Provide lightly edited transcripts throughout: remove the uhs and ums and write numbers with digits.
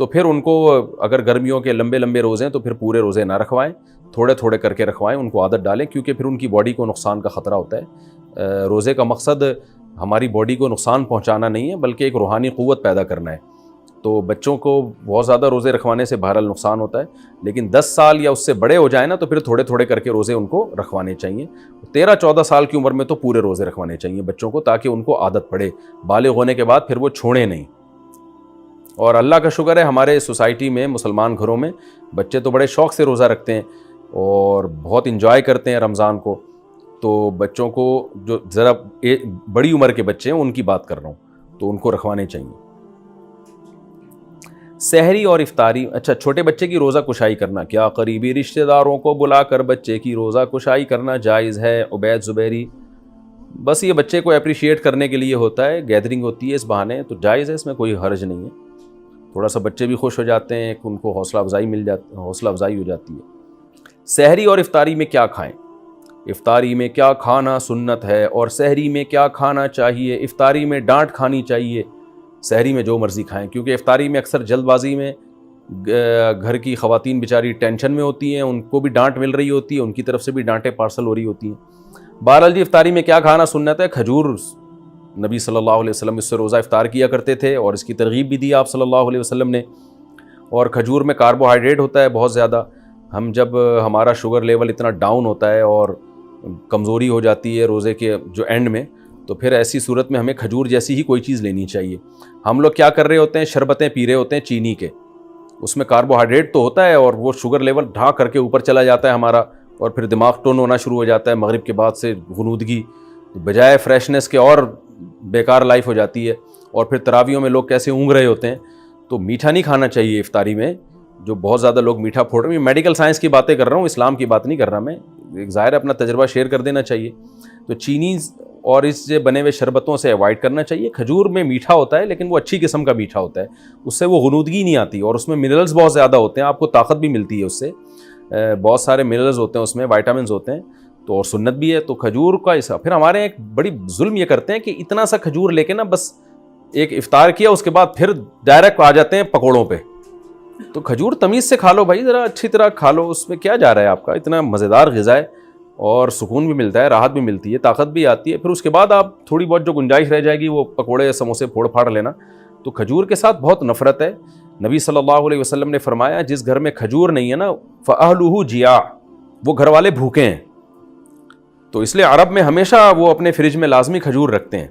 تو پھر ان کو اگر گرمیوں کے لمبے لمبے روزے ہیں تو پھر پورے روزے نہ رکھوائیں, تھوڑے تھوڑے کر کے رکھوائیں, ان کو عادت ڈالیں, کیونکہ پھر ان کی باڈی کو نقصان کا خطرہ ہوتا ہے. روزے کا مقصد ہماری باڈی کو نقصان پہنچانا نہیں ہے بلکہ ایک روحانی قوت پیدا کرنا ہے. تو بچوں کو بہت زیادہ روزے رکھوانے سے بہرحال نقصان ہوتا ہے, لیکن 10 سال یا اس سے بڑے ہو جائیں نا تو پھر تھوڑے تھوڑے کر کے روزے ان کو رکھوانے چاہیے. 13-14 سال کی عمر میں تو پورے روزے رکھوانے چاہیے بچوں کو, تاکہ ان کو عادت پڑے, بالغ ہونے کے بعد پھر وہ چھوڑیں نہیں. اور اللہ کا شکر ہے ہمارے سوسائٹی میں, مسلمان گھروں میں بچے تو بڑے شوق سے روزہ رکھتے ہیں اور بہت انجوائے کرتے ہیں رمضان کو. تو بچوں کو جو ذرا بڑی عمر کے بچے ہیں ان کی بات کر رہا ہوں, تو ان کو رکھوانے چاہیے. سحری اور افطاری, اچھا چھوٹے بچے کی روزہ کشائی کرنا, کیا قریبی رشتہ داروں کو بلا کر بچے کی روزہ کشائی کرنا جائز ہے؟ عبید زبیری, بس یہ بچے کو اپریشیٹ کرنے کے لیے ہوتا ہے, گیدرنگ ہوتی ہے اس بہانے, تو جائز ہے, اس میں کوئی حرج نہیں ہے. تھوڑا سا بچے بھی خوش ہو جاتے ہیں, ان کو حوصلہ افزائی ہو جاتی ہے. سحری اور افطاری میں کیا کھائیں؟ افطاری میں کیا کھانا سنت ہے اور سحری میں کیا کھانا چاہیے؟ افطاری میں ڈانٹ کھانی چاہیے, سحری میں جو مرضی کھائیں, کیونکہ افطاری میں اکثر جلد بازی میں گھر کی خواتین بیچاری ٹینشن میں ہوتی ہیں, ان کو بھی ڈانٹ مل رہی ہوتی ہے, ان کی طرف سے بھی ڈانٹیں پارسل ہو رہی ہوتی ہیں. بہرحال جی افطاری میں کیا کھانا سنت ہے؟ کھجور, نبی صلی اللہ علیہ وسلم اس سے روزہ افطار کیا کرتے تھے اور اس کی ترغیب بھی دی آپ صلی اللہ علیہ وسلم نے. اور کھجور میں کاربوہائیڈریٹ ہوتا ہے بہت زیادہ. ہم جب ہمارا شوگر لیول اتنا ڈاؤن ہوتا ہے اور کمزوری ہو جاتی ہے روزے کے جو اینڈ میں, تو پھر ایسی صورت میں ہمیں کھجور جیسی ہی کوئی چیز لینی چاہیے. ہم لوگ کیا کر رہے ہوتے ہیں, شربتیں پی رہے ہوتے ہیں چینی کے, اس میں کاربوہائیڈریٹ تو ہوتا ہے اور وہ شوگر لیول ڈھا کر کے اوپر چلا جاتا ہے ہمارا, اور پھر دماغ ٹون ہونا شروع ہو جاتا ہے مغرب کے بعد سے, غنودگی بجائے فریشنس کے اور بیکار لائف ہو جاتی ہے. اور پھر تراویوں میں لوگ کیسے اونگ رہے ہوتے ہیں. تو میٹھا نہیں کھانا چاہیے افطاری میں, جو بہت زیادہ لوگ میٹھا پھوڑ رہے ہیں. میڈیکل سائنس کی باتیں کر رہا ہوں, اسلام کی بات نہیں کر رہا میں, ایک ظاہر اپنا تجربہ شیئر کر دینا چاہیے. تو چینی اور اس سے بنے ہوئے شربتوں سے اوائڈ کرنا چاہیے. کھجور میں میٹھا ہوتا ہے لیکن وہ اچھی قسم کا میٹھا ہوتا ہے, اس سے وہ غنودگی نہیں آتی, اور اس میں منرلز بہت زیادہ ہوتے ہیں, آپ کو طاقت بھی ملتی ہے اس سے, بہت سارے منرلز ہوتے ہیں اس میں, وائٹامنز ہوتے ہیں, تو اور سنت بھی ہے. تو کھجور کا ایسا, پھر ہمارے ایک بڑی ظلم یہ کرتے ہیں کہ اتنا سا کھجور لے کے نا بس ایک افطار کیا, اس کے بعد پھر ڈائریکٹ آ جاتے ہیں پکوڑوں پہ. تو کھجور تمیز سے کھا لو بھائی, ذرا اچھی طرح کھا لو, اس میں کیا جا رہا ہے آپ کا, اتنا مزیدار غذا ہے اور سکون بھی ملتا ہے, راحت بھی ملتی ہے, طاقت بھی آتی ہے. پھر اس کے بعد آپ تھوڑی بہت جو گنجائش رہ جائے گی وہ پکوڑے سموسے پھوڑ پھاڑ لینا. تو کھجور کے ساتھ بہت نفرت ہے. نبی صلی اللہ علیہ وسلم نے فرمایا جس گھر میں کھجور نہیں ہے نا فَأَهْلُهُ جِيَاعٌ, وہ گھر والے بھوکے ہیں. تو اس لیے عرب میں ہمیشہ وہ اپنے فریج میں لازمی کھجور رکھتے ہیں,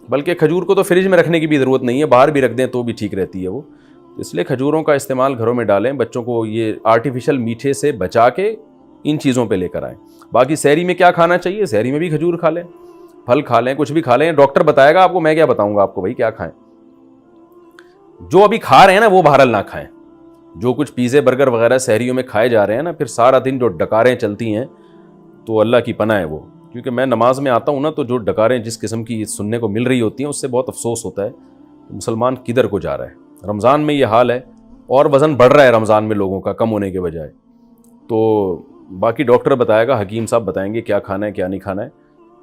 بلکہ کھجور کو تو فریج میں رکھنے کی بھی ضرورت نہیں ہے, باہر بھی رکھ دیں تو بھی ٹھیک رہتی ہے وہ. اس لیے کھجوروں کا استعمال گھروں میں ڈالیں, بچوں کو یہ آرٹیفیشل میٹھے سے بچا کے ان چیزوں پہ لے کر آئیں. باقی سحری میں کیا کھانا چاہیے؟ سحری میں بھی کھجور کھا لیں, پھل کھا لیں, کچھ بھی کھا لیں, ڈاکٹر بتائے گا آپ کو, میں کیا بتاؤں گا آپ کو بھائی کیا کھائیں. جو ابھی کھا رہے ہیں نا وہ بہرحال نہ کھائیں. جو کچھ پیزے برگر وغیرہ سحریوں میں کھائے جا رہے ہیں نا, پھر سارا دن جو ڈکاریں چلتی ہیں تو اللہ کی پناہ ہے وہ. کیونکہ میں نماز میں آتا ہوں نا, تو جو ڈکاریں جس قسم کی سننے کو مل رہی ہوتی ہیں اس سے بہت افسوس ہوتا ہے. مسلمان کدھر کو جا رہا ہے. رمضان میں یہ حال ہے, اور وزن بڑھ رہا ہے رمضان میں لوگوں کا کم ہونے کے بجائے. تو باقی ڈاکٹر بتائے گا, حکیم صاحب بتائیں گے کیا کھانا ہے کیا نہیں کھانا ہے,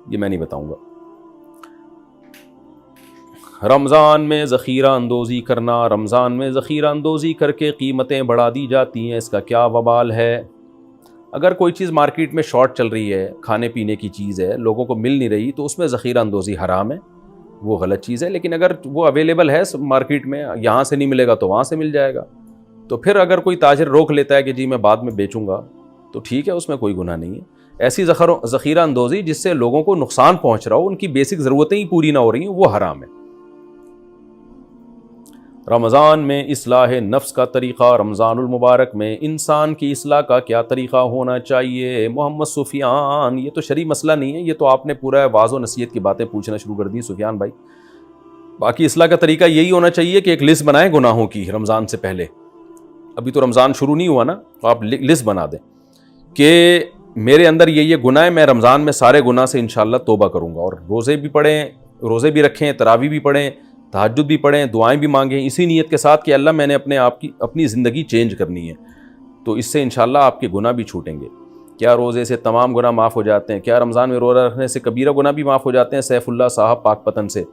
یہ میں نہیں بتاؤں گا. رمضان میں ذخیرہ اندوزی کرنا, رمضان میں ذخیرہ اندوزی کر کے قیمتیں بڑھا دی جاتی ہیں, اس کا کیا وبال ہے؟ اگر کوئی چیز مارکیٹ میں شارٹ چل رہی ہے, کھانے پینے کی چیز ہے, لوگوں کو مل نہیں رہی, تو اس میں ذخیرہ اندوزی حرام ہے, وہ غلط چیز ہے. لیکن اگر وہ اویلیبل ہے مارکیٹ میں, یہاں سے نہیں ملے گا تو وہاں سے مل جائے گا, تو پھر اگر کوئی تاجر روک لیتا ہے کہ جی میں بعد میں بیچوں گا, تو ٹھیک ہے, اس میں کوئی گناہ نہیں ہے. ایسی ذخیرہ اندوزی جس سے لوگوں کو نقصان پہنچ رہا ہو, ان کی بیسک ضرورتیں ہی پوری نہ ہو رہی ہیں, وہ حرام ہے. رمضان میں اصلاح نفس کا طریقہ, رمضان المبارک میں انسان کی اصلاح کا کیا طریقہ ہونا چاہیے؟ محمد سفیان, یہ تو شرعی مسئلہ نہیں ہے, یہ تو آپ نے پورا واعظ و نصیحت کی باتیں پوچھنا شروع کر دی سفیان بھائی. باقی اصلاح کا طریقہ یہی ہونا چاہیے کہ ایک لسٹ بنائیں گناہوں کی رمضان سے پہلے. ابھی تو رمضان شروع نہیں ہوا نا, تو آپ لسٹ بنا دیں کہ میرے اندر یہ گناہ ہے, میں رمضان میں سارے گناہ سے انشاءاللہ توبہ کروں گا, اور روزے بھی پڑھیں, روزے بھی رکھیں, تراویح بھی پڑھیں, تہجد بھی پڑھیں, دعائیں بھی مانگیں, اسی نیت کے ساتھ کہ اللہ میں نے اپنی زندگی چینج کرنی ہے. تو اس سے انشاءاللہ آپ کے گناہ بھی چھوٹیں گے. کیا روزے سے تمام گناہ معاف ہو جاتے ہیں؟ کیا رمضان میں روزہ رکھنے سے کبیرہ گناہ بھی معاف ہو جاتے ہیں؟ سیف اللہ صاحب پاک پتن سے.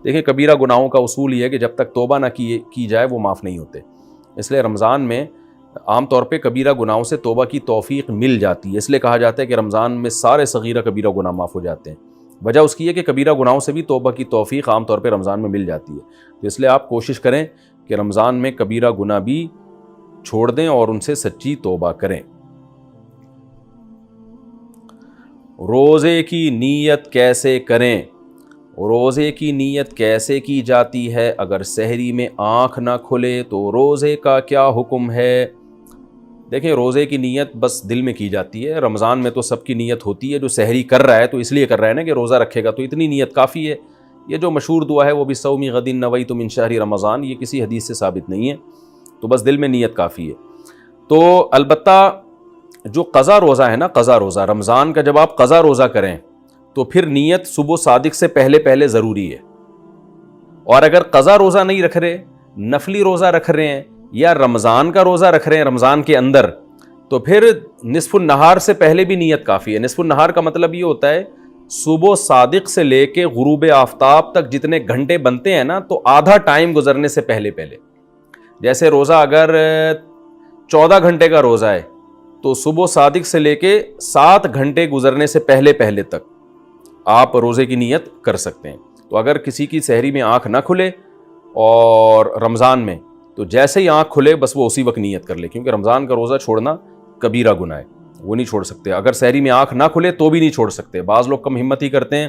دیکھیں, کبیرہ گناہوں کا اصول یہ ہے کہ جب تک توبہ نہ کی جائے وہ معاف نہیں ہوتے. اس لیے رمضان میں عام طور پہ کبیرہ گناہوں سے توبہ کی توفیق مل جاتی ہے. اس لیے کہا جاتا ہے کہ رمضان میں سارے صغیرہ کبیرہ گناہ معاف ہو جاتے ہیں. وجہ اس کی ہے کہ کبیرہ گناہوں سے بھی توبہ کی توفیق عام طور پہ رمضان میں مل جاتی ہے. تو اس لیے آپ کوشش کریں کہ رمضان میں کبیرہ گناہ بھی چھوڑ دیں اور ان سے سچی توبہ کریں. روزے کی نیت کیسے کریں؟ روزے کی نیت کیسے کی جاتی ہے؟ اگر سحری میں آنکھ نہ کھلے تو روزے کا کیا حکم ہے؟ دیکھیں روزے کی نیت بس دل میں کی جاتی ہے. رمضان میں تو سب کی نیت ہوتی ہے. جو سحری کر رہا ہے تو اس لیے کر رہا ہے نا کہ روزہ رکھے گا, تو اتنی نیت کافی ہے. یہ جو مشہور دعا ہے وہ بھی صومی غد نویت من شہر رمضان, یہ کسی حدیث سے ثابت نہیں ہے, تو بس دل میں نیت کافی ہے. تو البتہ جو قضا روزہ ہے نا, قضا روزہ رمضان کا جب آپ قضا روزہ کریں تو پھر نیت صبح صادق سے پہلے ضروری ہے. اور اگر قضا روزہ نہیں رکھ رہے, نفلی روزہ رکھ رہے ہیں یا رمضان کا روزہ رکھ رہے ہیں رمضان کے اندر, تو پھر نصف النہار سے پہلے بھی نیت کافی ہے. نصف النہار کا مطلب یہ ہوتا ہے صبح صادق سے لے کے غروب آفتاب تک جتنے گھنٹے بنتے ہیں نا, تو آدھا ٹائم گزرنے سے پہلے. جیسے روزہ اگر 14 گھنٹے کا روزہ ہے تو صبح صادق سے لے کے 7 گھنٹے گزرنے سے پہلے تک آپ روزے کی نیت کر سکتے ہیں. تو اگر کسی کی سحری میں آنکھ نہ کھلے اور رمضان میں, تو جیسے ہی آنکھ کھلے بس وہ اسی وقت نیت کر لے, کیونکہ رمضان کا روزہ چھوڑنا کبیرہ گناہ ہے, وہ نہیں چھوڑ سکتے. اگر سحری میں آنکھ نہ کھلے تو بھی نہیں چھوڑ سکتے. بعض لوگ کم ہمت ہی کرتے ہیں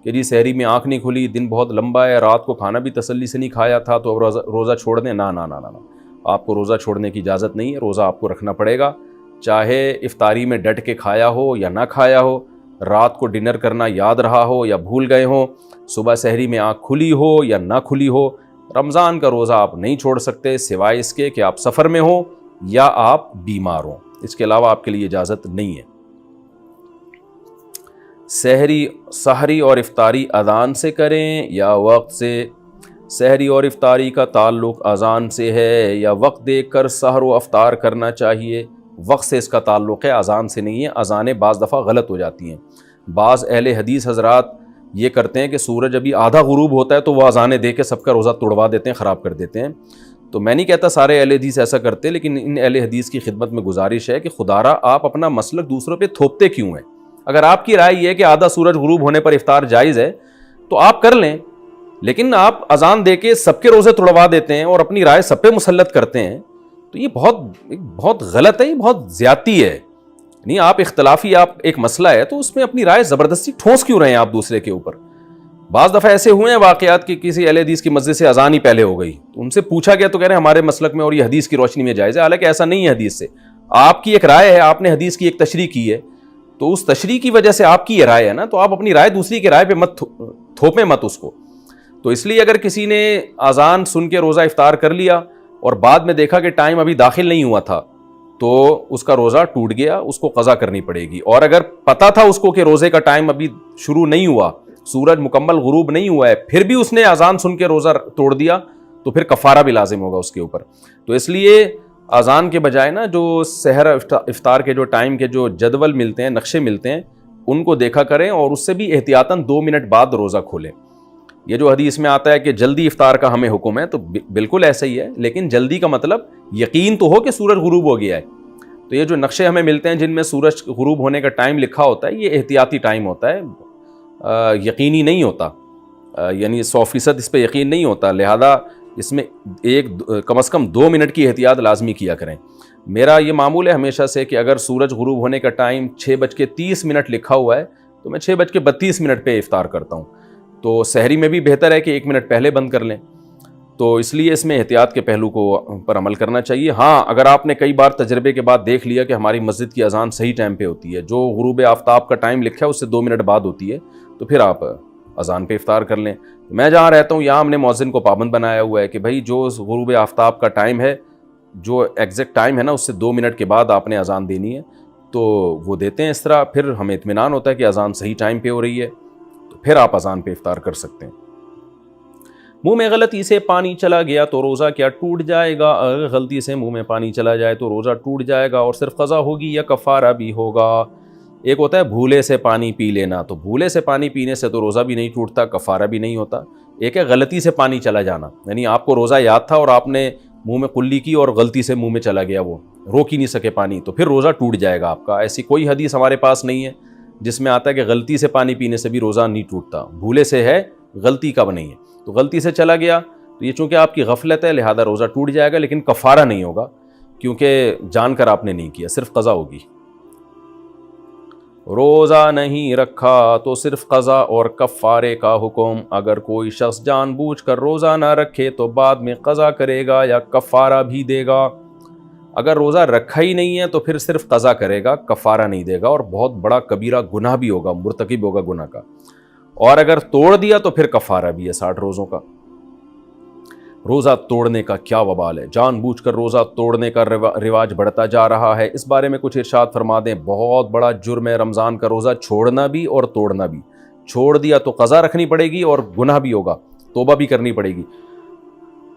کہ جی سحری میں آنکھ نہیں کھلی, دن بہت لمبا ہے, رات کو کھانا بھی تسلی سے نہیں کھایا تھا تو اب روزہ چھوڑ دیں. نا, آپ کو روزہ چھوڑنے کی اجازت نہیں ہے. روزہ آپ کو رکھنا پڑے گا, چاہے افطاری میں ڈٹ کے کھایا ہو یا نہ کھایا ہو, رات کو ڈنر کرنا یاد رہا ہو یا بھول گئے ہوں, صبح سحری میں آنکھ کھلی ہو یا نہ کھلی ہو, رمضان کا روزہ آپ نہیں چھوڑ سکتے سوائے اس کے کہ آپ سفر میں ہوں یا آپ بیمار ہوں. اس کے علاوہ آپ کے لیے اجازت نہیں ہے. سحری اور افطاری اذان سے کریں یا وقت سے؟ سحری اور افطاری کا تعلق اذان سے ہے یا وقت دیکھ کر سحر و افطار کرنا چاہیے؟ وقت سے اس کا تعلق ہے, اذان سے نہیں ہے. اذانیں بعض دفعہ غلط ہو جاتی ہیں. بعض اہل حدیث حضرات یہ کرتے ہیں کہ سورج ابھی آدھا غروب ہوتا ہے تو وہ اذانیں دے کے سب کا روزہ توڑوا دیتے ہیں, خراب کر دیتے ہیں. تو میں نہیں کہتا سارے اہل حدیث ایسا کرتے, لیکن ان اہل حدیث کی خدمت میں گزارش ہے کہ خدارا آپ اپنا مسلک دوسروں پہ تھوپتے کیوں ہیں؟ اگر آپ کی رائے یہ ہے کہ آدھا سورج غروب ہونے پر افطار جائز ہے تو آپ کر لیں, لیکن آپ اذان دے کے سب کے روزے توڑوا دیتے ہیں اور اپنی رائے سب پہ مسلط کرتے ہیں, تو یہ بہت غلط ہے, یہ بہت زیادتی ہے. نہیں, آپ اختلافی آپ ایک مسئلہ ہے تو اس میں اپنی رائے زبردستی ٹھونس کیوں رہے ہیں آپ دوسرے کے اوپر؟ بعض دفعہ ایسے ہوئے ہیں واقعات کہ کسی اہل حدیث کی مسجد سے اذان ہی پہلے ہو گئی, تو ان سے پوچھا گیا تو کہہ رہے ہیں ہمارے مسلک میں اور یہ حدیث کی روشنی میں جائز ہے. حالانکہ ایسا نہیں ہے حدیث سے. آپ کی ایک رائے ہے, آپ نے حدیث کی ایک تشریح کی ہے, تو اس تشریح کی وجہ سے آپ کی یہ رائے ہے نا, تو آپ اپنی رائے دوسری کی رائے پہ مت تھوپیں مت اس کو. تو اس لیے اگر کسی نے اذان سن کے روزہ افطار کر لیا اور بعد میں دیکھا کہ ٹائم ابھی داخل نہیں ہوا تھا تو اس کا روزہ ٹوٹ گیا, اس کو قضا کرنی پڑے گی. اور اگر پتہ تھا اس کو کہ روزے کا ٹائم ابھی شروع نہیں ہوا, سورج مکمل غروب نہیں ہوا ہے, پھر بھی اس نے اذان سن کے روزہ توڑ دیا, تو پھر کفارہ بھی لازم ہوگا اس کے اوپر. تو اس لیے اذان کے بجائے نا جو سحر افطار کے جو ٹائم کے جو جدول ملتے ہیں, نقشے ملتے ہیں, ان کو دیکھا کریں اور اس سے بھی احتیاطاً 2 منٹ بعد روزہ کھولیں. یہ جو حدیث میں آتا ہے کہ جلدی افطار کا ہمیں حکم ہے, تو بالکل ایسا ہی ہے, لیکن جلدی کا مطلب یقین تو ہو کہ سورج غروب ہو گیا ہے. تو یہ جو نقشے ہمیں ملتے ہیں جن میں سورج غروب ہونے کا ٹائم لکھا ہوتا ہے, یہ احتیاطی ٹائم ہوتا ہے, یقینی نہیں ہوتا, یعنی 100% اس پہ یقین نہیں ہوتا. لہذا اس میں کم از کم 2 منٹ کی احتیاط لازمی کیا کریں. میرا یہ معمول ہے ہمیشہ سے کہ اگر سورج غروب ہونے کا ٹائم 6:30 لکھا ہوا ہے تو میں 6:32 پہ افطار کرتا ہوں. تو سحری میں بھی بہتر ہے کہ 1 منٹ پہلے بند کر لیں. تو اس لیے اس میں احتیاط کے پہلو کو پر عمل کرنا چاہیے. ہاں, اگر آپ نے کئی بار تجربے کے بعد دیکھ لیا کہ ہماری مسجد کی اذان صحیح ٹائم پہ ہوتی ہے, جو غروب آفتاب کا ٹائم لکھا ہے اس سے 2 منٹ بعد ہوتی ہے, تو پھر آپ اذان پہ افطار کر لیں. میں جہاں رہتا ہوں یہاں ہم نے مؤذن کو پابند بنایا ہوا ہے کہ بھائی جو غروب آفتاب کا ٹائم ہے, جو ایگزیکٹ ٹائم ہے نا, اس سے 2 منٹ کے بعد آپ نے اذان دینی ہے. تو وہ دیتے ہیں اس طرح, پھر ہمیں اطمینان ہوتا ہے کہ اذان صحیح ٹائم پہ ہو رہی ہے, تو پھر آپ اذان پہ افطار کر سکتے ہیں. منہ میں غلطی سے پانی چلا گیا تو روزہ کیا ٹوٹ جائے گا؟ اگر غلطی سے منہ میں پانی چلا جائے تو روزہ ٹوٹ جائے گا اور صرف قضا ہوگی یا کفارہ بھی ہوگا؟ ایک ہوتا ہے بھولے سے پانی پی لینا, تو بھولے سے پانی پینے سے تو روزہ بھی نہیں ٹوٹتا, کفارہ بھی نہیں ہوتا. ایک ہے غلطی سے پانی چلا جانا, یعنی آپ کو روزہ یاد تھا اور آپ نے منہ میں کلی کی اور غلطی سے منہ میں چلا گیا, وہ روک ہی نہیں سکے پانی, تو پھر روزہ ٹوٹ جائے گا آپ کا. ایسی کوئی حدیث ہمارے پاس نہیں ہے جس میں آتا ہے کہ غلطی سے پانی پینے سے بھی روزہ نہیں ٹوٹتا. بھولے سے ہے, غلطی کا نہیں ہے. تو غلطی سے چلا گیا تو یہ چونکہ آپ کی غفلت ہے لہذا روزہ ٹوٹ جائے گا, لیکن کفارہ نہیں ہوگا کیونکہ جان کر آپ نے نہیں کیا, صرف قضا ہوگی. روزہ نہیں رکھا تو صرف قضا اور کفارے کا حکم. اگر کوئی شخص جان بوجھ کر روزہ نہ رکھے تو بعد میں قضا کرے گا یا کفارہ بھی دے گا. اگر روزہ رکھا ہی نہیں ہے تو پھر صرف قضا کرے گا, کفارہ نہیں دے گا, اور بہت بڑا کبیرہ گناہ بھی ہوگا, مرتکب ہوگا گناہ کا. اور اگر توڑ دیا تو پھر کفارہ بھی ہے 60 روزوں کا. روزہ توڑنے کا کیا وبال ہے, جان بوجھ کر روزہ توڑنے کا رواج بڑھتا جا رہا ہے. اس بارے میں کچھ ارشاد فرما دیں. بہت بڑا جرم ہے رمضان کا روزہ چھوڑنا بھی اور توڑنا بھی. چھوڑ دیا تو قضا رکھنی پڑے گی اور گناہ بھی ہوگا, توبہ بھی کرنی پڑے گی.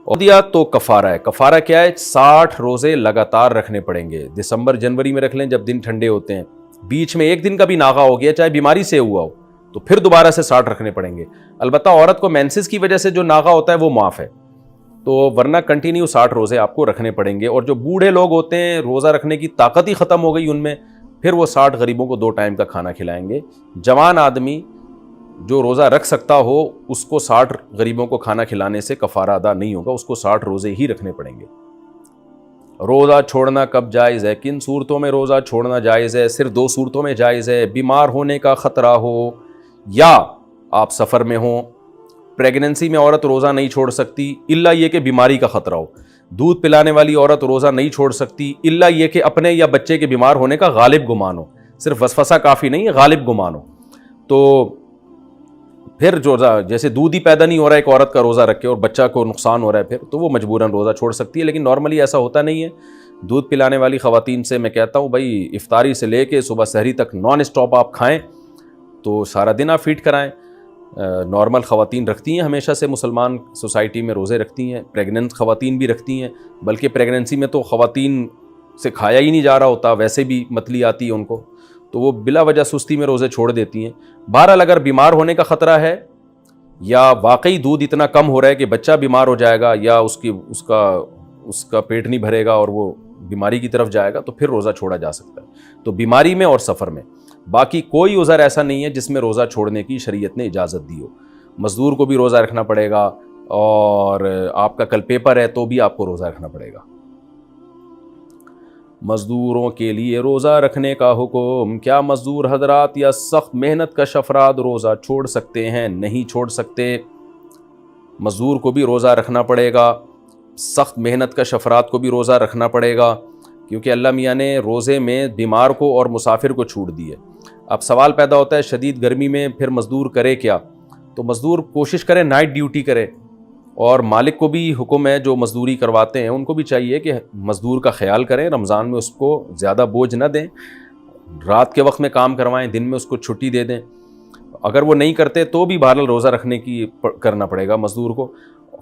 اور دیا تو کفارہ ہے. کفارہ کیا ہے؟ 60 روزے لگاتار رکھنے پڑیں گے. دسمبر جنوری میں رکھ لیں جب دن ٹھنڈے ہوتے ہیں, بیچ میں ایک دن کا بھی ناغہ ہو گیا چاہے بیماری سے ہوا ہو تو پھر دوبارہ سے 60 رکھنے پڑیں گے. البتہ عورت کو مینسز کی وجہ سے جو ناغہ ہوتا ہے وہ معاف ہے, تو ورنہ کنٹینیو 60 روزے آپ کو رکھنے پڑیں گے. اور جو بوڑھے لوگ ہوتے ہیں روزہ رکھنے کی طاقت ہی ختم ہو گئی ان میں, پھر وہ 60 غریبوں کو 2 ٹائم کا کھانا کھلائیں گے. جوان آدمی جو روزہ رکھ سکتا ہو اس کو 60 غریبوں کو کھانا کھلانے سے کفارہ ادا نہیں ہوگا, اس کو 60 روزے ہی رکھنے پڑیں گے. روزہ چھوڑنا کب جائز ہے؟ کن صورتوں میں روزہ چھوڑنا جائز ہے؟ صرف 2 صورتوں میں جائز ہے. بیمار ہونے کا خطرہ ہو یا آپ سفر میں ہوں. پریگننسی میں عورت روزہ نہیں چھوڑ سکتی الا یہ کہ بیماری کا خطرہ ہو. دودھ پلانے والی عورت روزہ نہیں چھوڑ سکتی الا یہ کہ اپنے یا بچے کے بیمار ہونے کا غالب گمان ہو. صرف وسوسہ کافی نہیں ہے, غالب گمان ہو. تو پھر روزہ جیسے دودھ ہی پیدا نہیں ہو رہا ہے ایک عورت کا روزہ رکھ کے اور بچہ کو نقصان ہو رہا ہے پھر تو وہ مجبوراً روزہ چھوڑ سکتی ہے. لیکن نارملی ایسا ہوتا نہیں ہے. دودھ پلانے والی خواتین سے میں کہتا ہوں بھائی افطاری سے لے کے صبح سحری تک نان اسٹاپ آپ کھائیں تو سارا دن آپ فیڈ کرائیں. نارمل خواتین رکھتی ہیں ہمیشہ سے, مسلمان سوسائٹی میں روزے رکھتی ہیں. پریگننٹ خواتین بھی رکھتی ہیں, بلکہ پریگننسی میں تو خواتین سے کھایا ہی نہیں جا رہا ہوتا, ویسے بھی متلی آتی ہے ان کو, تو وہ بلا وجہ سستی میں روزے چھوڑ دیتی ہیں. بہرحال اگر بیمار ہونے کا خطرہ ہے یا واقعی دودھ اتنا کم ہو رہا ہے کہ بچہ بیمار ہو جائے گا یا اس کا پیٹ نہیں بھرے گا اور وہ بیماری کی طرف جائے گا تو پھر روزہ چھوڑا جا سکتا ہے. تو بیماری میں اور سفر میں. باقی کوئی عذر ایسا نہیں ہے جس میں روزہ چھوڑنے کی شریعت نے اجازت دی ہو. مزدور کو بھی روزہ رکھنا پڑے گا, اور آپ کا کل پیپر ہے تو بھی آپ کو روزہ رکھنا پڑے گا. مزدوروں کے لیے روزہ رکھنے کا حکم. کیا مزدور حضرات یا سخت محنت کش افراد روزہ چھوڑ سکتے ہیں؟ نہیں چھوڑ سکتے. مزدور کو بھی روزہ رکھنا پڑے گا, سخت محنت کش افراد کو بھی روزہ رکھنا پڑے گا, کیونکہ اللہ میاں نے روزے میں بیمار کو اور مسافر کو چھوٹ دی ہے. اب سوال پیدا ہوتا ہے شدید گرمی میں پھر مزدور کرے کیا؟ تو مزدور کوشش کرے نائٹ ڈیوٹی کرے, اور مالک کو بھی حکم ہے جو مزدوری کرواتے ہیں ان کو بھی چاہیے کہ مزدور کا خیال کریں, رمضان میں اس کو زیادہ بوجھ نہ دیں, رات کے وقت میں کام کروائیں, دن میں اس کو چھٹی دے دیں. اگر وہ نہیں کرتے تو بھی بہرحال روزہ رکھنے کی کرنا پڑے گا مزدور کو.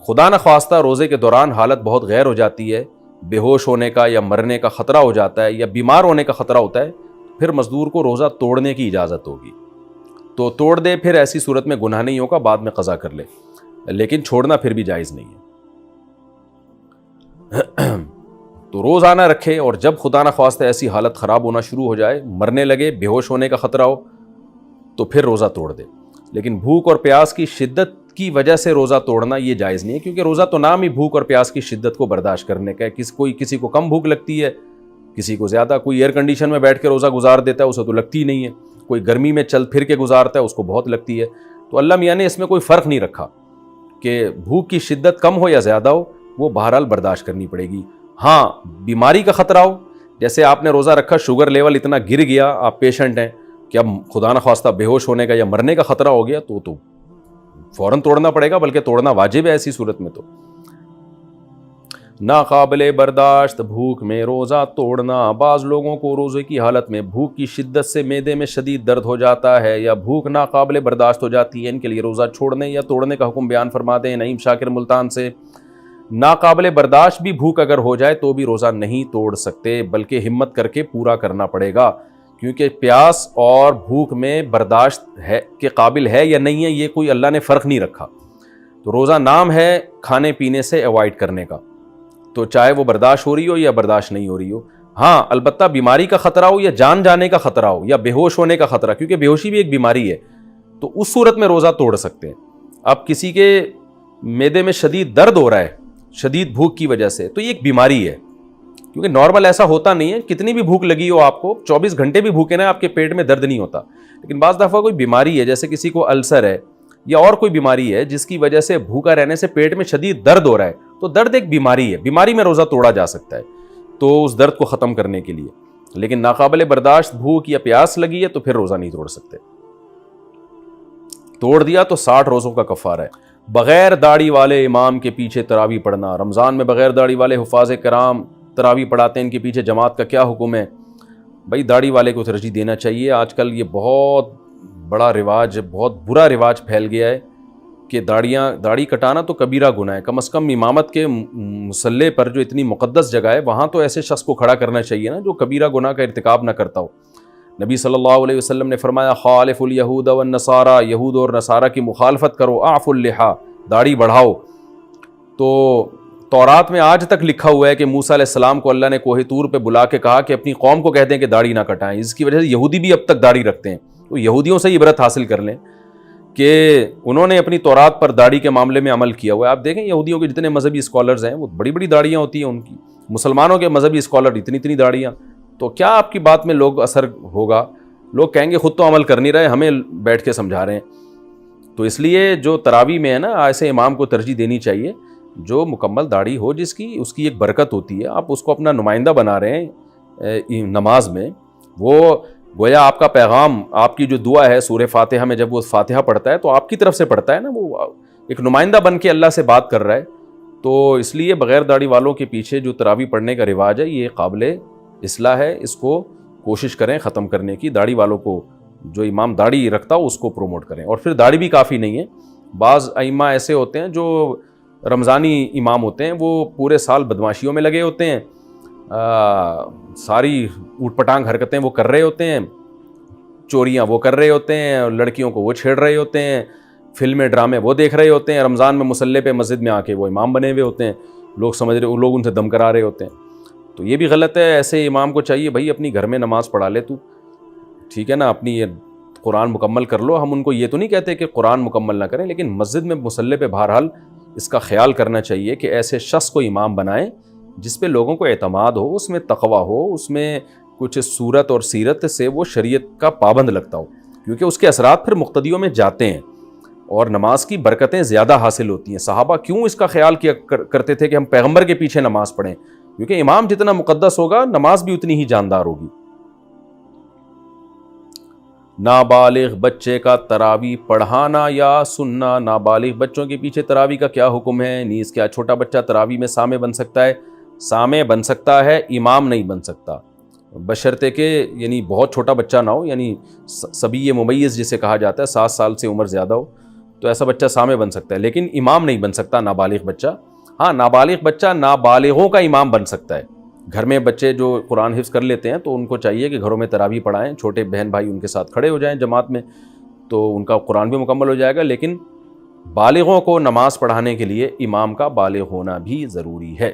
خدا نخواستہ روزے کے دوران حالت بہت غیر ہو جاتی ہے, بے ہوش ہونے کا یا مرنے کا خطرہ ہو جاتا ہے یا بیمار ہونے کا خطرہ ہوتا ہے, پھر مزدور کو روزہ توڑنے کی اجازت ہوگی. تو توڑ دے, پھر ایسی صورت میں گناہ نہیں ہوگا, بعد میں قضا کر لے, لیکن چھوڑنا پھر بھی جائز نہیں ہے. تو روزانہ رکھے, اور جب خدا نخواستہ ایسی حالت خراب ہونا شروع ہو جائے, مرنے لگے, بے ہوش ہونے کا خطرہ ہو, تو پھر روزہ توڑ دے. لیکن بھوک اور پیاس کی شدت کی وجہ سے روزہ توڑنا یہ جائز نہیں ہے, کیونکہ روزہ تو نام ہی بھوک اور پیاس کی شدت کو برداشت کرنے کا ہے. کسی کو کم بھوک لگتی ہے, کسی کو زیادہ. کوئی ایئر کنڈیشن میں بیٹھ کے روزہ گزار دیتا ہے اسے تو لگتی ہی نہیں ہے, کوئی گرمی میں چل پھر کے گزارتا ہے اس کو بہت لگتی ہے. تو اللہ میاں نے اس میں کوئی فرق نہیں رکھا کہ بھوک کی شدت کم ہو یا زیادہ ہو, وہ بہرحال برداشت کرنی پڑے گی. ہاں بیماری کا خطرہ ہو, جیسے آپ نے روزہ رکھا, شوگر لیول اتنا گر گیا, آپ پیشنٹ ہیں کہ اب خدا نخواستہ بے ہوش ہونے کا یا مرنے کا خطرہ ہو گیا, تو فوراً توڑنا پڑے گا, بلکہ توڑنا واجب ہے ایسی صورت میں. تو ناقابل برداشت بھوک میں روزہ توڑنا. بعض لوگوں کو روزے کی حالت میں بھوک کی شدت سے معدے میں شدید درد ہو جاتا ہے یا بھوک ناقابل برداشت ہو جاتی ہے, ان کے لیے روزہ چھوڑنے یا توڑنے کا حکم بیان فرما دیں. نعیم شاکر ملتان سے. ناقابل برداشت بھی بھوک اگر ہو جائے تو بھی روزہ نہیں توڑ سکتے, بلکہ ہمت کر کے پورا کرنا پڑے گا, کیونکہ پیاس اور بھوک میں برداشت ہے کے قابل ہے یا نہیں ہے, یہ کوئی اللہ نے فرق نہیں رکھا. تو روزہ نام ہے کھانے پینے سے اوائڈ کرنے کا, تو چاہے وہ برداشت ہو رہی ہو یا برداشت نہیں ہو رہی ہو. ہاں البتہ بیماری کا خطرہ ہو یا جان جانے کا خطرہ ہو یا بے ہوش ہونے کا خطرہ, کیونکہ بے ہوشی بھی ایک بیماری ہے, تو اس صورت میں روزہ توڑ سکتے ہیں. اب کسی کے معدے میں شدید درد ہو رہا ہے شدید بھوک کی وجہ سے, تو یہ ایک بیماری ہے, کیونکہ نارمل ایسا ہوتا نہیں ہے. کتنی بھی بھوک لگی ہو آپ کو, 24 گھنٹے بھی بھوکے نا, آپ کے پیٹ میں درد نہیں ہوتا. لیکن بعض دفعہ کوئی بیماری ہے, جیسے کسی کو السر ہے یا اور کوئی بیماری ہے جس کی وجہ سے بھوکا رہنے سے پیٹ میں شدید درد ہو رہا ہے, تو درد ایک بیماری ہے, بیماری میں روزہ توڑا جا سکتا ہے تو اس درد کو ختم کرنے کے لیے. لیکن ناقابل برداشت بھوک یا پیاس لگی ہے تو پھر روزہ نہیں توڑ سکتے. توڑ دیا تو 60 روزوں کا کفارہ ہے. بغیر داڑھی والے امام کے پیچھے تراویح پڑھنا, رمضان میں بغیر داڑھی والے حفاظ کرام تراویح پڑھاتے ہیں, ان کے پیچھے جماعت کا کیا حکم ہے؟ بھائی داڑھی والے کو ترجیح دینا چاہیے. آج کل یہ بہت بڑا رواج, بہت برا رواج پھیل گیا ہے کہ داڑھی کٹانا تو کبیرہ گناہ ہے. کم از کم امامت کے مصلی پر جو اتنی مقدس جگہ ہے وہاں تو ایسے شخص کو کھڑا کرنا چاہیے نا جو کبیرہ گناہ کا ارتکاب نہ کرتا ہو. نبی صلی اللہ علیہ وسلم نے فرمایا خالف الیہود والنصارى, یہود اور نصارہ کی مخالفت کرو, اعفوا اللحیٰ, داڑھی بڑھاؤ. تو تورات میں آج تک لکھا ہوا ہے کہ موسیٰ علیہ السلام کو اللہ نے کوہ طور پہ بلا کے کہا کہ اپنی قوم کو کہہ دیں کہ داڑھی نہ کٹائیں. اس کی وجہ سے یہودی بھی اب تک داڑھی رکھتے ہیں. تو یہودیوں سے عبرت حاصل کر لیں کہ انہوں نے اپنی تورات پر داڑھی کے معاملے میں عمل کیا ہوا ہے. آپ دیکھیں یہودیوں کے جتنے مذہبی اسکالرز ہیں وہ بڑی بڑی داڑھیاں ہوتی ہیں ان کی, مسلمانوں کے مذہبی اسکالر اتنی داڑھیاں. تو کیا آپ کی بات میں لوگ اثر ہوگا؟ لوگ کہیں گے خود تو عمل کر نہیں رہے, ہمیں بیٹھ کے سمجھا رہے ہیں. تو اس لیے جو تراویح میں ہے نا, ایسے امام کو ترجیح دینی چاہیے جو مکمل داڑھی ہو, جس کی اس کی ایک برکت ہوتی ہے. آپ اس کو اپنا نمائندہ بنا رہے ہیں نماز میں, وہ گویا آپ کا پیغام, آپ کی جو دعا ہے سورہ فاتحہ میں جب وہ فاتحہ پڑھتا ہے تو آپ کی طرف سے پڑھتا ہے نا, وہ ایک نمائندہ بن کے اللہ سے بات کر رہا ہے. تو اس لیے بغیر داڑھی والوں کے پیچھے جو تراویح پڑھنے کا رواج ہے یہ قابل اصلاح ہے. اس کو کوشش کریں ختم کرنے کی. داڑھی والوں کو, جو امام داڑھی رکھتا ہو اس کو پروموٹ کریں. اور پھر داڑھی بھی کافی نہیں ہے, بعض ائمہ ایسے ہوتے ہیں جو رمضانی امام ہوتے ہیں, وہ پورے سال بدماشیوں میں لگے ہوتے ہیں, ساری اوٹ پٹانگ حرکتیں وہ کر رہے ہوتے ہیں, چوریاں وہ کر رہے ہوتے ہیں, لڑکیوں کو وہ چھیڑ رہے ہوتے ہیں, فلمیں ڈرامے وہ دیکھ رہے ہوتے ہیں. رمضان میں مصلی پہ مسجد میں آ کے وہ امام بنے ہوئے ہوتے ہیں, لوگ سمجھ رہے, لوگ ان سے دم کرا رہے ہوتے ہیں. تو یہ بھی غلط ہے. ایسے امام کو چاہیے بھائی اپنی گھر میں نماز پڑھا لے تو, ٹھیک ہے نا, اپنی یہ قرآن مکمل کر لو. ہم ان کو یہ تو نہیں کہتے کہ قرآن مکمل نہ کریں, لیکن مسجد میں مصلی پہ بہرحال اس کا خیال کرنا چاہیے کہ ایسے شخص کو امام بنائیں جس پہ لوگوں کو اعتماد ہو, اس میں تقویٰ ہو, اس میں کچھ صورت اور سیرت سے وہ شریعت کا پابند لگتا ہو, کیونکہ اس کے اثرات پھر مقتدیوں میں جاتے ہیں اور نماز کی برکتیں زیادہ حاصل ہوتی ہیں. صحابہ کیوں اس کا خیال کیا کرتے تھے کہ ہم پیغمبر کے پیچھے نماز پڑھیں, کیونکہ امام جتنا مقدس ہوگا نماز بھی اتنی ہی جاندار ہوگی. نابالغ بچے کا تراویح پڑھانا یا سننا, نابالغ بچوں کے پیچھے تراویح کا کیا حکم ہے؟ نیز کیا چھوٹا بچہ تراویح میں سامع بن سکتا ہے؟ سامع بن سکتا ہے, امام نہیں بن سکتا, بشرطے کہ یعنی بہت چھوٹا بچہ نہ ہو, یعنی صبی ممیز جسے کہا جاتا ہے, 7 سال سے عمر زیادہ ہو, تو ایسا بچہ سامع بن سکتا ہے, لیکن امام نہیں بن سکتا نابالغ بچہ. ہاں نابالغ بچہ نابالغوں کا امام بن سکتا ہے. گھر میں بچے جو قرآن حفظ کر لیتے ہیں تو ان کو چاہیے کہ گھروں میں تراویح پڑھائیں, چھوٹے بہن بھائی ان کے ساتھ کھڑے ہو جائیں جماعت میں, تو ان کا قرآن بھی مکمل ہو جائے گا. لیکن بالغوں کو نماز پڑھانے کے لیے امام کا بالغ ہونا بھی ضروری ہے.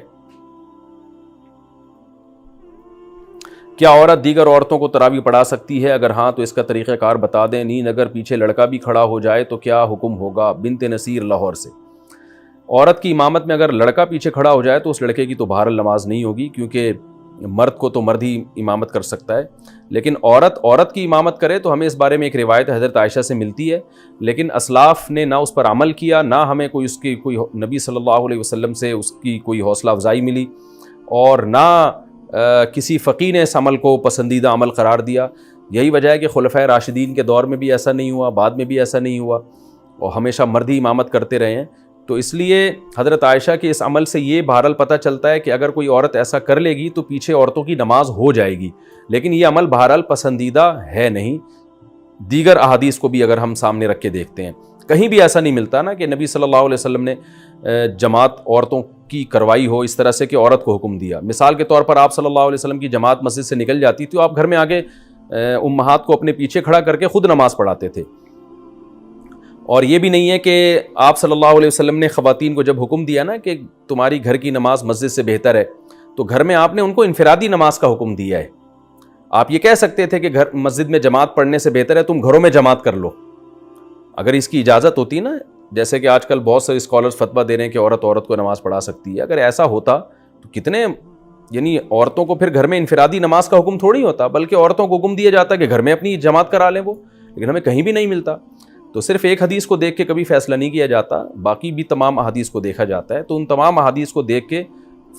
کیا عورت دیگر عورتوں کو تراویح پڑھا سکتی ہے؟ اگر ہاں تو اس کا طریقہ کار بتا دیں. نیند اگر پیچھے لڑکا بھی کھڑا ہو جائے تو کیا حکم ہوگا؟ بنت نصیر لاہور سے. عورت کی امامت میں اگر لڑکا پیچھے کھڑا ہو جائے تو اس لڑکے کی تو بہرحال نماز نہیں ہوگی, کیونکہ مرد کو تو مرد ہی امامت کر سکتا ہے. لیکن عورت کی امامت کرے تو ہمیں اس بارے میں ایک روایت حضرت عائشہ سے ملتی ہے, لیکن اسلاف نے نہ اس پر عمل کیا, نہ ہمیں کوئی نبی صلی اللہ علیہ وسلم سے اس کی کوئی حوصلہ افزائی ملی, اور نہ کسی فقیہ نے اس عمل کو پسندیدہ عمل قرار دیا. یہی وجہ ہے کہ خلفائے راشدین کے دور میں بھی ایسا نہیں ہوا, بعد میں بھی ایسا نہیں ہوا, اور ہمیشہ مرد ہی امامت کرتے رہے ہیں. تو اس لیے حضرت عائشہ کے اس عمل سے یہ بہرحال پتہ چلتا ہے کہ اگر کوئی عورت ایسا کر لے گی تو پیچھے عورتوں کی نماز ہو جائے گی, لیکن یہ عمل بہرحال پسندیدہ ہے نہیں. دیگر احادیث کو بھی اگر ہم سامنے رکھ کے دیکھتے ہیں, کہیں بھی ایسا نہیں ملتا نا کہ نبی صلی اللہ علیہ وسلم نے جماعت عورتوں کی کروائی ہو اس طرح سے کہ عورت کو حکم دیا. مثال کے طور پر آپ صلی اللہ علیہ وسلم کی جماعت مسجد سے نکل جاتی تو آپ گھر میں آگے امہات کو اپنے پیچھے کھڑا کر کے خود نماز پڑھاتے تھے. اور یہ بھی نہیں ہے کہ آپ صلی اللہ علیہ وسلم نے خواتین کو جب حکم دیا نا کہ تمہاری گھر کی نماز مسجد سے بہتر ہے، تو گھر میں آپ نے ان کو انفرادی نماز کا حکم دیا ہے. آپ یہ کہہ سکتے تھے کہ گھر مسجد میں جماعت پڑھنے سے بہتر ہے تم گھروں میں جماعت کر لو، اگر اس کی اجازت ہوتی نا، جیسے کہ آج کل بہت سے اسکالرز فتویٰ دے رہے ہیں کہ عورت کو نماز پڑھا سکتی ہے. اگر ایسا ہوتا تو کتنے، یعنی عورتوں کو پھر گھر میں انفرادی نماز کا حکم تھوڑی ہوتا، بلکہ عورتوں کو حکم دیا جاتا کہ گھر میں اپنی جماعت کرا لیں وہ، لیکن ہمیں کہیں بھی نہیں ملتا. تو صرف ایک حدیث کو دیکھ کے کبھی فیصلہ نہیں کیا جاتا، باقی بھی تمام احادیث کو دیکھا جاتا ہے. تو ان تمام احادیث کو دیکھ کے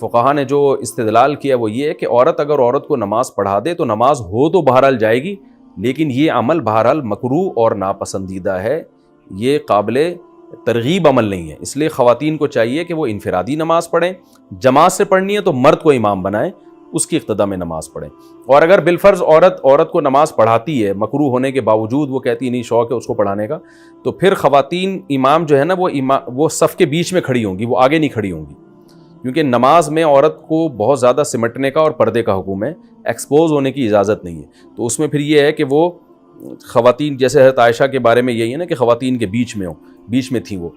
فقہا نے جو استدلال کیا وہ یہ ہے کہ اگر عورت کو نماز پڑھا دے تو نماز ہو تو بہرحال جائے گی، لیکن یہ عمل بہرحال مکروہ اور ناپسندیدہ ہے، یہ قابل ترغیب عمل نہیں ہے. اس لیے خواتین کو چاہیے کہ وہ انفرادی نماز پڑھیں، جماعت سے پڑھنی ہے تو مرد کو امام بنائیں، اس کی اقتداء میں نماز پڑھیں. اور اگر بالفرض عورت کو نماز پڑھاتی ہے مکروہ ہونے کے باوجود، وہ کہتی نہیں شوق ہے اس کو پڑھانے کا، تو پھر خواتین امام جو ہے نا وہ صف کے بیچ میں کھڑی ہوں گی، وہ آگے نہیں کھڑی ہوں گی، کیونکہ نماز میں عورت کو بہت زیادہ سمٹنے کا اور پردے کا حکم ہے، ایکسپوز ہونے کی اجازت نہیں ہے. تو اس میں پھر یہ ہے کہ وہ خواتین، جیسے حضرت عائشہ کے بارے میں یہی ہے نا کہ خواتین کے بیچ میں تھیں وہ،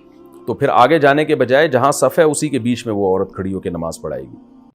تو پھر آگے جانے کے بجائے جہاں صف ہے اسی کے بیچ میں وہ عورت کھڑی ہو کے نماز پڑھائے گی.